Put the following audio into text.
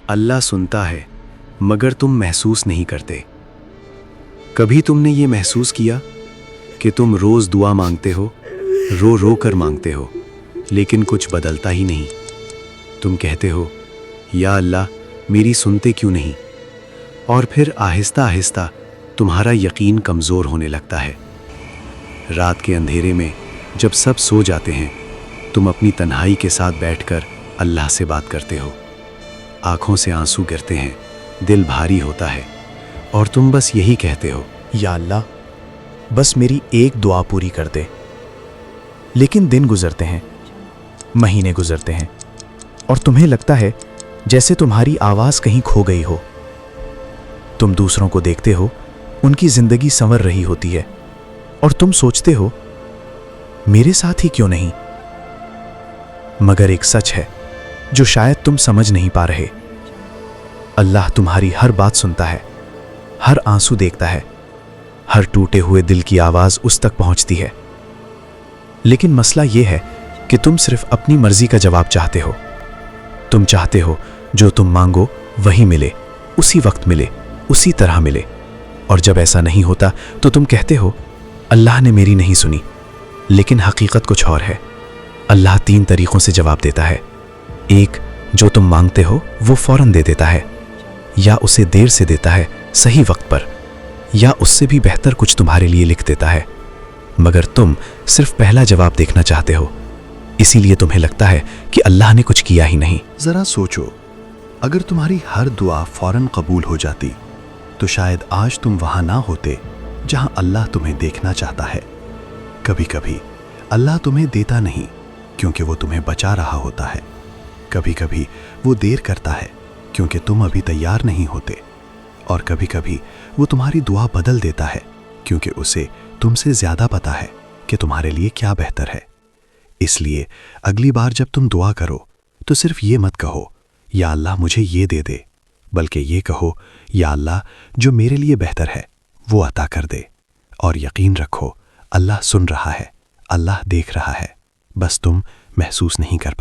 اللہ سنتا ہے مگر تم محسوس نہیں کرتے۔ کبھی تم نے یہ محسوس کیا کہ تم روز دعا مانگتے ہو، رو رو کر مانگتے ہو، لیکن کچھ بدلتا ہی نہیں؟ تم کہتے ہو یا اللہ میری سنتے کیوں نہیں؟ اور پھر آہستہ آہستہ تمہارا یقین کمزور ہونے لگتا ہے۔ رات کے اندھیرے میں جب سب سو جاتے ہیں، تم اپنی تنہائی کے ساتھ بیٹھ کر اللہ سے بات کرتے ہو۔ آنکھوں سے آنسو گرتے ہیں، دل بھاری ہوتا ہے، اور تم بس یہی کہتے ہو یا اللہ بس میری ایک دعا پوری کر دے۔ لیکن دن گزرتے ہیں، مہینے گزرتے ہیں، اور تمہیں لگتا ہے جیسے تمہاری آواز کہیں کھو گئی ہو۔ تم دوسروں کو دیکھتے ہو، ان کی زندگی سنور رہی ہوتی ہے، اور تم سوچتے ہو میرے ساتھ ہی کیوں نہیں؟ مگر ایک سچ ہے جو شاید تم سمجھ نہیں پا رہے۔ اللہ تمہاری ہر بات سنتا ہے، ہر آنسو دیکھتا ہے، ہر ٹوٹے ہوئے دل کی آواز اس تک پہنچتی ہے۔ لیکن مسئلہ یہ ہے کہ تم صرف اپنی مرضی کا جواب چاہتے ہو۔ تم چاہتے ہو جو تم مانگو وہی ملے، اسی وقت ملے، اسی طرح ملے، اور جب ایسا نہیں ہوتا تو تم کہتے ہو اللہ نے میری نہیں سنی۔ لیکن حقیقت کچھ اور ہے۔ اللہ 3 طریقوں سے جواب دیتا ہے۔ ایک، جو تم مانگتے ہو وہ فوراً دے دیتا ہے، یا اسے دیر سے دیتا ہے صحیح وقت پر، یا اس سے بھی بہتر کچھ تمہارے لیے لکھ دیتا ہے۔ مگر تم صرف پہلا جواب دیکھنا چاہتے ہو، اسی لیے تمہیں لگتا ہے کہ اللہ نے کچھ کیا ہی نہیں۔ ذرا سوچو، اگر تمہاری ہر دعا فوراً قبول ہو جاتی تو شاید آج تم وہاں نہ ہوتے جہاں اللہ تمہیں دیکھنا چاہتا ہے۔ کبھی کبھی اللہ تمہیں دیتا نہیں کیونکہ وہ تمہیں بچا رہا ہوتا ہے، کبھی کبھی وہ دیر کرتا ہے کیونکہ تم ابھی تیار نہیں ہوتے، اور کبھی کبھی وہ تمہاری دعا بدل دیتا ہے کیونکہ اسے تم سے زیادہ پتا ہے کہ تمہارے لیے کیا بہتر ہے۔ اس لیے اگلی بار جب تم دعا کرو تو صرف یہ مت کہو یا اللہ مجھے یہ دے دے، بلکہ یہ کہو یا اللہ جو میرے لیے بہتر ہے وہ عطا کر دے، اور یقین رکھو اللہ سن رہا ہے، اللہ دیکھ رہا ہے، بس تم محسوس نہیں کر پا